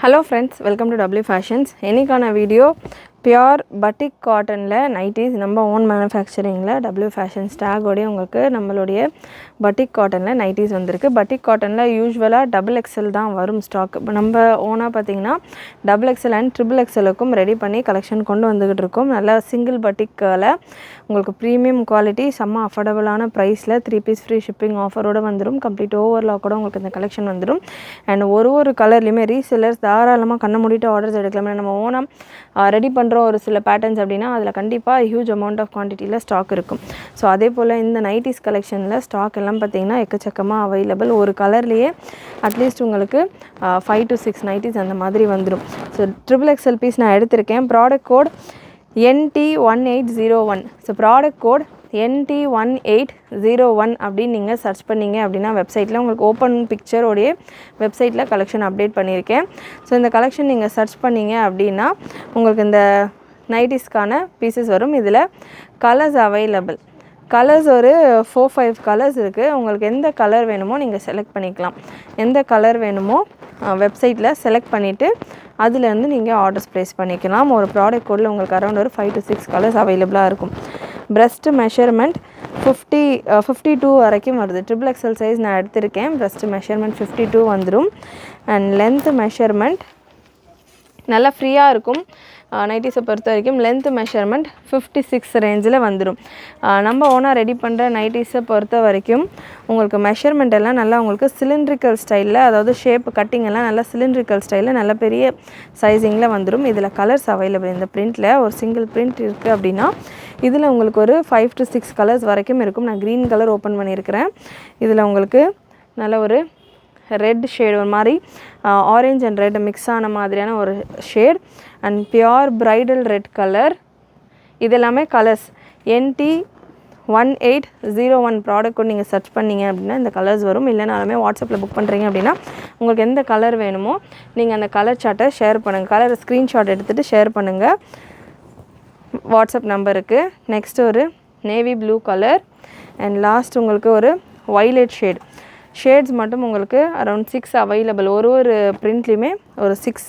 Hello friends, welcome to W Fashions. Ennikana video pure batik cotton la nighties நம்ம own manufacturing la W Fashions tag ஓட உங்களுக்கு நம்மளுடைய batik cotton la nighties வந்திருக்கு. batik cotton la usually double XL தான் வரும் stock. நம்ம ஓனா பாத்தீங்கன்னா double XL and triple XL க்கும் ரெடி பண்ணி கலெக்ஷன் கொண்டு வந்துகிட்டு இருக்கோம். நல்ல சிங்கிள் batik ல உங்களுக்கு பிரீமியம் குவாலிட்டி செம்ம அஃபோர்டபிளான பிரைஸ்ல 3 பீஸ் ஃப்ரீ ஷிப்பிங் ஆஃபரோட வந்துரும். கம்ப்ளீட் ஓவர்லாக் கூட உங்களுக்கு இந்த கலெக்ஷன் வந்துரும். and ஒரு கலர்லயுமே ரீசெல்லர்ஸ் தாராளமா கண்ண மூடிட்டு ஆர்டர்ஸ் எடுக்கலாம். நம்ம ஓனா ரெடி பண்றோம் ஒரு சில பேட்டர்ன்ஸ் அப்படினா அதுல கண்டிப்பா ஹியூஜ் அமௌண்ட் ஆஃப் குவாண்டிட்டில ஸ்டாக் இருக்கும். சோ அதே போல இந்த நைட்டிஸ் கலெக்ஷன்ல ஸ்டாக் எல்லாம் பாத்தீங்கன்னா எக்கச்சக்கமா அவேலபிள். ஒரு கலர்லயே அட்லீஸ்ட் உங்களுக்கு 5 to 6 நைட்டிஸ் அந்த மாதிரி வந்துரும். சோ ட்ரிபிள் எக்ஸ்எல் பீஸ் நான் எடுத்துர்க்கேன். Product code NT1801. So product code NT1801 அப்படி நீங்க சர்ச் பண்ணீங்க அப்படினா வெப்சைட்ல உங்களுக்கு ஓபன் பிக்சர் ஓட வெப்சைட்ல கலெக்ஷன் அப்டேட் பண்ணிருக்கேன். சோ இந்த கலெக்ஷன் நீங்க சர்ச் பண்ணீங்க அப்படினா உங்களுக்கு இந்த நைட்டிஸ்கான பீசஸ் வரும். இதுல கலர்ஸ் அவேலபிள். கலர்ஸ் ஒரு 4-5 கலர்ஸ் இருக்கு. உங்களுக்கு எந்த கலர் வேணுமோ நீங்க செலக்ட் பண்ணிக்கலாம். எந்த கலர் வேணுமோ வெப்சைட்ல செலக்ட் பண்ணிட்டு அதுல இருந்து நீங்க ஆர்டர்ஸ் பிளேஸ் பண்ணிக்கலாம். ஒரு ப்ராடக்ட் கோட்ல உங்களுக்கு அரௌண்ட் ஒரு 5 to 6 கலர்ஸ் அவேலபிளா இருக்கும். breast measurement 52 வரைக்கும் வருது. ட்ரிபிள் எக்ஸ்எல் சைஸ் நான் எடுத்துர்க்கேன். breast measurement 52 வந்துரும். and length measurement நல்லா ஃப்ரீயா இருக்கும். நைட்டிஸை பொறுத்த வரைக்கும் லென்த் மெஷர்மெண்ட் 56 ரேஞ்சில் வந்துடும். நம்ம ஓனாக ரெடி பண்ணுற நைட்டிஸை பொறுத்த வரைக்கும் உங்களுக்கு மெஷர்மெண்ட் எல்லாம் நல்லா உங்களுக்கு சிலிண்ட்ரிக்கல் ஸ்டைலில், அதாவது ஷேப் கட்டிங் எல்லாம் நல்லா சிலிண்ட்ரிக்கல் ஸ்டைலில் நல்ல பெரிய சைஸிங்கில் வந்துடும். இதில் கலர்ஸ் அவைலபிள். இந்த பிரிண்டில் ஒரு சிங்கிள் பிரிண்ட் இருக்குது அப்படின்னா இதில் உங்களுக்கு ஒரு 5 to 6 கலர்ஸ் வரைக்கும் இருக்கும். நான் க்ரீன் கலர் ஓப்பன் பண்ணியிருக்கிறேன். இதில் உங்களுக்கு நல்ல ஒரு ரெட் ஷேட், ஒரு மாதிரி ஆரஞ்ச் அண்ட் ரெட் மிக்ஸ் ஆன மாதிரியான ஒரு shade and pure bridal red colour. இதெல்லாமே கலர்ஸ். NT1801 ப்ராடக்ட் நீங்கள் சர்ச் பண்ணீங்க அப்படின்னா இந்த கலர்ஸ் வரும். இல்லைனாலுமே வாட்ஸ்அப்பில் புக் பண்ணுறீங்க அப்படின்னா உங்களுக்கு எந்த கலர் வேணுமோ நீங்கள் அந்த கலர் சார்ட்டை ஷேர் பண்ணுங்கள். கலர் ஸ்க்ரீன்ஷாட் எடுத்துகிட்டு ஷேர் பண்ணுங்கள் வாட்ஸ்அப் நம்பருக்கு. நெக்ஸ்ட் ஒரு navy blue colour and last உங்களுக்கு ஒரு வைலட் ஷேட். ஷேட்ஸ் மட்டும் உங்களுக்கு அரௌண்ட் 6 அவைலபிள். ஒரு பிரிண்ட்லேயுமே ஒரு 6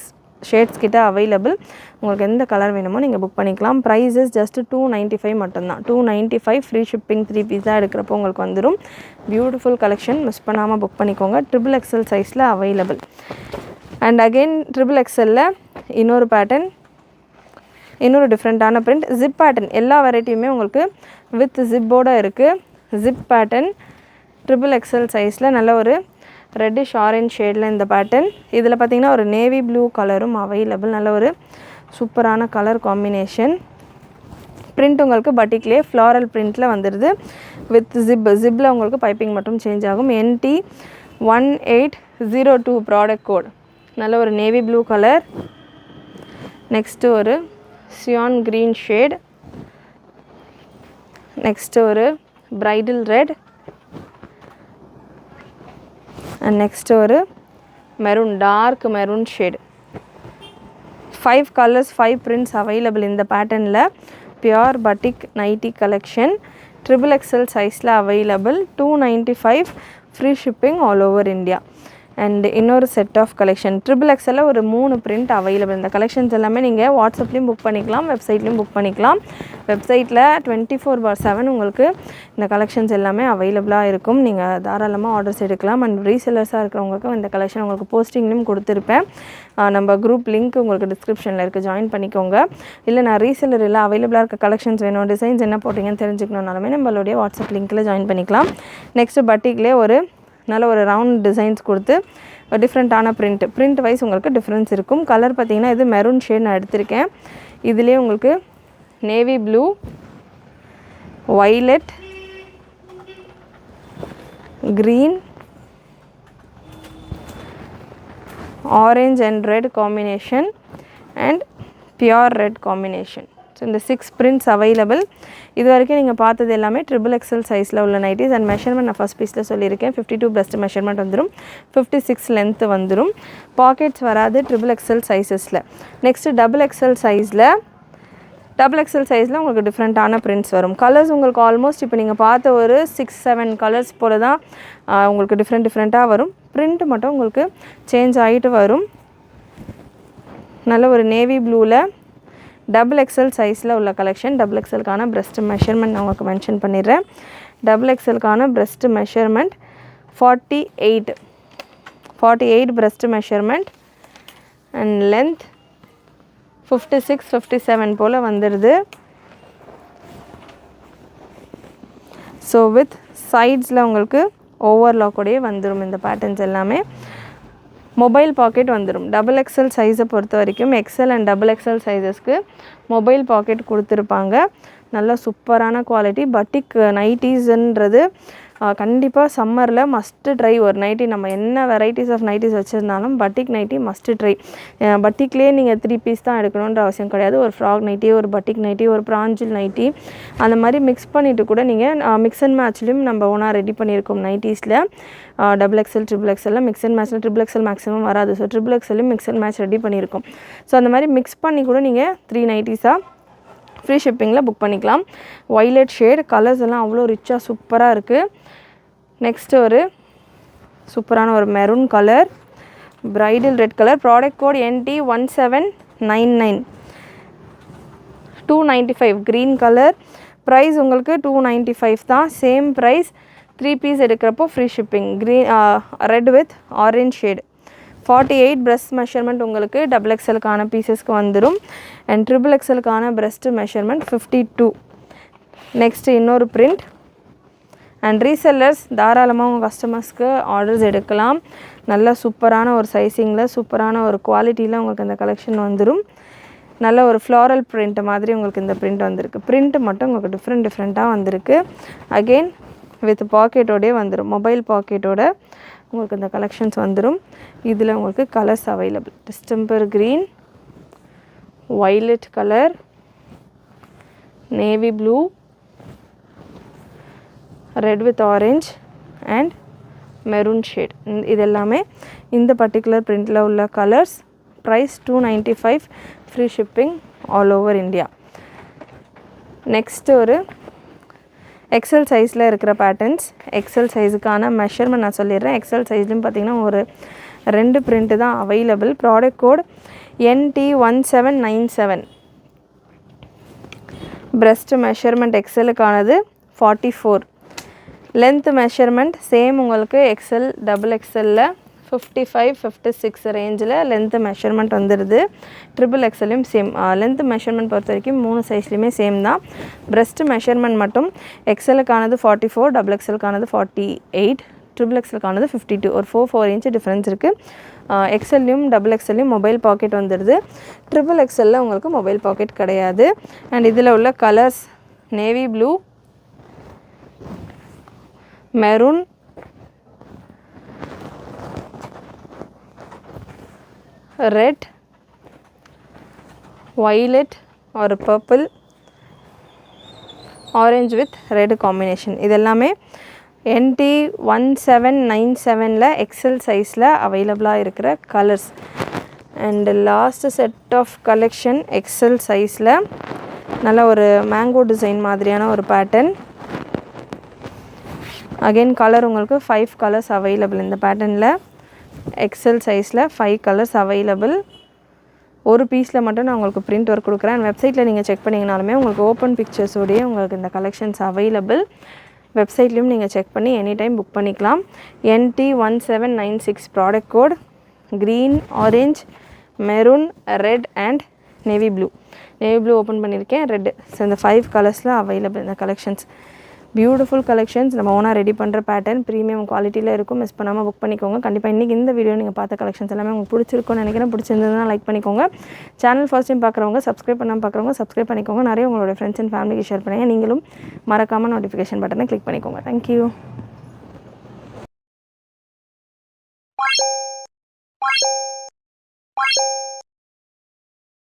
ஷேட்ஸ் கிட்ட அவைலபிள். உங்களுக்கு எந்த கலர் வேணுமோ நீங்கள் புக் பண்ணிக்கலாம். ப்ரைஸஸ் ஜஸ்ட் 295 மட்டும்தான். 295 ஃப்ரீ ஷிப்பிங் 3 பீஸாக எடுக்கிறப்போ உங்களுக்கு வந்துடும். பியூட்டிஃபுல் கலெக்ஷன், மிஸ் பண்ணாமல் புக் பண்ணிக்கோங்க. ட்ரிபிள் எக்ஸ்எல் சைஸில் அவைலபிள். அண்ட் அகெயின் ட்ரிபிள் எக்ஸ்எல்ல இன்னொரு பேட்டர்ன், இன்னொரு டிஃப்ரெண்ட்டான பிரிண்ட், ஜிப் பேட்டர்ன். எல்லா வெரைட்டியுமே உங்களுக்கு வித் ஜிப்போடு இருக்குது. ஜிப் பேட்டர்ன் ட்ரிபிள் எக்ஸ்எல் சைஸில் நல்ல ஒரு ரெட்டிஷ் ஆரஞ்ச் ஷேடில் இந்த பேட்டர்ன். இதில் பார்த்தீங்கன்னா ஒரு நேவி ப்ளூ கலரும் அவைலபிள். நல்ல ஒரு சூப்பரான கலர் காம்பினேஷன். பிரிண்ட் உங்களுக்கு பட்டிக்லேயே ஃப்ளாரல் பிரிண்ட்டில் வந்துடுது வித் ஜிப்பில் உங்களுக்கு பைப்பிங் மட்டும் சேஞ்ச் ஆகும். NT1802 product code. நல்ல ஒரு நேவி ப்ளூ கலர். நெக்ஸ்ட்டு ஒரு சியான் க்ரீன் ஷேட். நெக்ஸ்ட்டு ஒரு பிரைடல் ரெட். and next ஒரு maroon, dark maroon shade. 5 colours 5 prints available இந்த பேட்டர்னில். Pure batik nighty collection triple XL சைஸில் available. 295 free shipping all over India. And இன்னொரு set of collection triple எக்ஸ்எல்ல ஒரு 3 print available. இந்த collections எல்லாமே நீங்கள் வாட்ஸ்அப்லேயும் புக் பண்ணிக்கலாம், வெப்சைட்லேயும் புக் பண்ணிக்கலாம். வெப்சைட்டில் 24/7 உங்களுக்கு இந்த கலெக்ஷன்ஸ் எல்லாமே அவைலபிளாக இருக்கும். நீங்கள் தாராளமாக ஆர்டர்ஸ் எடுக்கலாம். அண்ட் ரீசெல்லர்ஸாக இருக்கிறவங்களுக்கு இந்த கலெக்ஷன் உங்களுக்கு போஸ்டிங்லையும் கொடுத்துருப்பேன். நம்ம குரூப் லிங்க் உங்களுக்கு டிஸ்கிரிப்ஷனில் இருக்குது, ஜாயின் பண்ணிக்கோங்க. இல்லை நான் ரீசெல்லர் இல்லை அவைலபிளாக இருக்க கலெக்ஷன்ஸ் வேணும், டிசைன்ஸ் என்ன போட்டிங்கன்னு தெரிஞ்சுக்கணுன்னாலுமே நம்மளுடைய வாட்ஸ்அப் லிங்க்கில் ஜாயின் பண்ணிக்கலாம். நெக்ஸ்ட்டு பட்டிக்லேயே ஒரு நல்ல ஒரு ரவுண்ட் டிசைன்ஸ் கொடுத்து டிஃப்ரெண்ட்டான பிரிண்ட் வைஸ் உங்களுக்கு டிஃப்ரென்ஸ் இருக்கும். கலர் பார்த்தீங்கன்னா இது மெரூன் ஷேட் நான் எடுத்திருக்கேன். இதுலேயே உங்களுக்கு navy blue, violet, green, orange and red combination and pure red combination. So இந்த 6 prints அவைலபிள். இது வரைக்கும் நீங்கள் பார்த்தது எல்லாமே ட்ரிபிள் எக்ஸ்எல் சைஸில் உள்ள நைட்டிஸ். அண்ட் மெஷர்மெண்ட் நான் ஃபஸ்ட் பீஸில் சொல்லியிருக்கேன். 52 breast மெஷர்மெண்ட் வந்துடும், 56 லென்த் வந்துடும். பாக்கெட்ஸ் வராது ட்ரிபிள் எக்ஸ்எல் சைஸஸில். நெக்ஸ்ட்டு டபுள் எக்ஸ்எல் சைஸில் உங்களுக்கு டிஃப்ரெண்ட்டான பிரிண்ட்ஸ் வரும். கலர்ஸ் உங்களுக்கு ஆல்மோஸ்ட் இப்போ நீங்கள் பார்த்த ஒரு 6-7 கலர்ஸ் போல் தான் உங்களுக்கு டிஃப்ரெண்ட்டாக வரும். பிரிண்ட் மட்டும் உங்களுக்கு சேஞ்ச் ஆகிட்டு வரும். நல்ல ஒரு நேவி ப்ளூவில் டபுள் எக்ஸல் சைஸில் உள்ள கலெக்ஷன். டபுள் எக்ஸலுக்கான ப்ரெஸ்ட் மெஷர்மெண்ட் நான் உங்களுக்கு மென்ஷன் பண்ணிடுறேன். டபுள் எக்ஸலுக்கான breast measurement 48 breast measurement and length 56-57 போல் வந்துடுது. ஸோ வித் சைட்ஸில் உங்களுக்கு ஓவர்லாக்கோடையே வந்துடும். இந்த பேட்டர்ன்ஸ் எல்லாமே மொபைல் பாக்கெட் வந்துடும். டபுள் எக்ஸல் சைஸை பொறுத்த வரைக்கும் எக்ஸல் அண்ட் டபுள் எக்ஸல் சைஸஸ்க்கு மொபைல் பாக்கெட் கொடுத்துருப்பாங்க. நல்ல சூப்பரான குவாலிட்டி. பட்டிக் நைட்டிஸ்ன்றது கண்டிப்பாக சம்மரில் மஸ்ட்டு ட்ரை. ஒரு நைட்டி நம்ம என்ன வெரைட்டிஸ் ஆஃப் நைட்டிஸ் வச்சுருந்தாலும் பட்டிக் நைட்டி மஸ்ட்டு ட்ரை. பட்டிக்லேயே நீங்கள் 3 பீஸ் தான் எடுக்கணுன்ற அவசியம் கிடையாது. ஒரு ஃப்ராக் நைட்டி, ஒரு பட்டிக் நைட்டி, ஒரு பிராஞ்சில் நைட்டி, அந்த மாதிரி மிக்ஸ் பண்ணிவிட்டு கூட நீங்கள் மிக்ஸ் அண்ட் மேட்ச்லேயும் நம்ம ஒன்றா ரெடி பண்ணியிருக்கோம். நைட்டிஸில் டபுள் எக்ஸல் ட்ரிபிள் எக்ஸலில் மிக்ஸ் அண்ட் மேட்ச்சில் ட்ரிபிள் எக்ஸல் மேக்ஸிமம் வராது. ஸோ ட்ரிபிள் எக்ஸல்லையும் மிக்ஸ் அண்ட் மேட்ச் ரெடி பண்ணியிருக்கோம். ஸோ அந்த மாதிரி மிக்ஸ் பண்ணி கூட நீங்கள் 3 நைட்டிஸாக ஃப்ரீ ஷிப்பிங்கில் புக் பண்ணிக்கலாம். வைலட் ஷேட் கலர்ஸ் எல்லாம் அவ்வளோ ரிச்சாக சூப்பராக இருக்குது. நெக்ஸ்ட்டு ஒரு சூப்பரான ஒரு maroon colour, bridal red colour. Product code NT1799, 295. Green colour. Price உங்களுக்கு 295 தான். Same price. 3 பீஸ் எடுக்கிறப்போ free shipping. Red with orange shade. 48 breast measurement உங்களுக்கு டபுள் எக்ஸலுக்கான பீசஸ்க்கு வந்துடும். அண்ட் ட்ரிபிள் எக்ஸலுக்கான ப்ரெஸ்ட் மெஷர்மெண்ட் 52. நெக்ஸ்ட்டு இன்னொரு பிரிண்ட். அண்ட் ரீசெல்லர்ஸ் தாராளமாக உங்கள் கஸ்டமர்ஸ்க்கு ஆர்டர்ஸ் எடுக்கலாம். நல்ல சூப்பரான ஒரு சைஸிங்கில் சூப்பரான ஒரு குவாலிட்டியில் உங்களுக்கு இந்த கலெக்ஷன் வந்துடும். நல்ல ஒரு ஃப்ளாரல் பிரிண்ட் மாதிரி உங்களுக்கு இந்த பிரிண்ட் வந்திருக்கு. பிரிண்ட்டு மட்டும் உங்களுக்கு டிஃப்ரெண்ட்டாக வந்திருக்கு. அகெயின் வித் பாக்கெட்டோடே வந்துடும். மொபைல் பாக்கெட்டோட உங்களுக்கு இந்த கலெக்ஷன்ஸ் வந்துடும். இதில் உங்களுக்கு colours available. Distemper green, violet colour, navy blue, red with orange and maroon shade. இது எல்லாமே இந்த பர்டிகுலர் பிரிண்டில் உள்ள colours. Price 295, free shipping all over India. Next ஒரு எக்ஸல் சைஸில் இருக்கிற பேட்டர்ன்ஸ். எக்ஸல் சைஸுக்கான மெஷர்மெண்ட் நான் சொல்லிடுறேன். எக்ஸல் சைஸ்லையும் பார்த்திங்கன்னா ஒரு 2 பிரிண்ட்டு தான் available. Product code NT1797. Breast measurement எக்ஸலுக்கானது 44. லென்த் மெஷர்மெண்ட் சேம் உங்களுக்கு எக்ஸல் டபுள் எக்ஸலில் 55-56 ரேஞ்சில் லென்த்து மெஷர்மெண்ட் வந்துடுது. ட்ரிபிள் எக்ஸலையும் சேம். லென்த் மெஷர்மெண்ட் பொறுத்த வரைக்கும் 3 சைஸ்லையுமே சேம் தான். ப்ரெஸ்ட் மெஷர்மெண்ட் மட்டும் எக்ஸலுக்கானது 44, டபுள் எக்ஸலுக்கானது 48, ட்ரிபிள் எக்ஸலுக்கானது 52. ஒரு 4 இன்ச்சு டிஃப்ரென்ஸ் இருக்குது. எக்ஸல்லையும் டபுள் எக்ஸல்லையும் மொபைல் பாக்கெட் வந்துடுது. ட்ரிபிள் எக்ஸலில் உங்களுக்கு மொபைல் பாக்கெட் கிடையாது. அண்ட் இதில் உள்ள colours navy blue, maroon, red, violet ஒரு purple, orange with red combination. இது எல்லாமே NT1797 எக்ஸல் சைஸில் அவைலபிளாக இருக்கிற colours. And last set of collection XL சைஸில் நல்ல ஒரு மேங்கோ டிசைன் மாதிரியான ஒரு பேட்டர்ன். அகெயின் கலர் உங்களுக்கு 5 கலர்ஸ் அவைலபிள். இந்த பேட்டர்னில் எக்ஸல் சைஸில் 5 கலர்ஸ் அவைலபிள். ஒரு பீஸில் மட்டும் நான் உங்களுக்கு பிரிண்ட் ஒர்க் கொடுக்குறேன். வெப்சைட்டில் நீங்கள் செக் பண்ணிங்கனாலுமே உங்களுக்கு ஓப்பன் பிக்சர்ஸோடையே உங்களுக்கு இந்த கலெக்ஷன்ஸ் அவைலபிள். வெப்சைட்லேயும் நீங்கள் செக் பண்ணி எனி டைம் புக் பண்ணிக்கலாம். NT1796 product code green, orange, maroon, red and navy blue. Navy blue open பண்ணியிருக்கேன், ரெட். ஸோ இந்த 5 கலர்ஸில் அவைலபிள் இந்த கலெக்ஷன்ஸ். Beautiful collections. நம்ம ஓனாக ரெடி பண்ணுற பேட்டர்ன் ப்ரீமியம் குவாலிட்டியில் இருக்கும். மிஸ் பண்ணாமல் புக் பண்ணிக்கோங்க. கண்டிப்பாக இன்றைக்கி இந்த வீடியோ நீங்கள் பார்த்த கலெக்ஷன்ஸ் எல்லாமே உங்களுக்கு பிடிச்சிருக்கும்னு நினைக்கிறேன். பிடிச்சிருந்ததுன்னா லைக் பண்ணிக்கோங்க. சேனல் ஃபர்ஸ்ட் டைம் பார்க்குறவங்க சப்ஸ்கிரைப் பண்ணாமல் பார்க்குறவங்க சப்ஸ்கிரைப் பண்ணிக்கோங்க. நிறைய உங்களோட ஃப்ரெண்ட்ஸ் அண்ட் ஃபேமிலிக்கு ஷேர் பண்ணுங்கள். நீங்களும் மறக்காமல் நோட்டிஃபிகேஷன் பட்டனை கிளிக் பண்ணிக்கோங்க. தேங்க்யூ.